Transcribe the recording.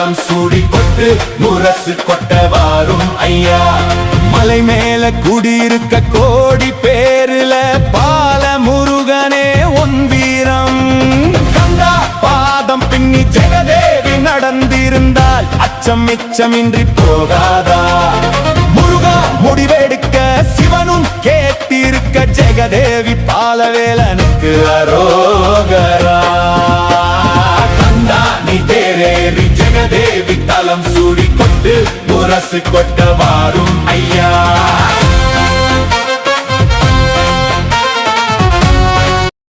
தலம் சூடி கொட்டு முரசு கொட்ட வாரும் ஐயா. மலை மேல குடியிருக்க கோடி பேருல பால முருகனே உன் வீரம். கந்தா பாதம் பின்னி ஜெகதேவி நடந்திருந்தால் அச்சம் மிச்சமின்றி போகாதா. முருகா முடிவெடுக்க சிவனும் கேட்டிருக்க ஜெகதேவி பாலவேலனுக்கு அரோகரா. கந்தா நீ தேரேறி ஜெகதேவி தலம் சூடி கொட்டு முரசு கொட்ட வாரும் ஐயா.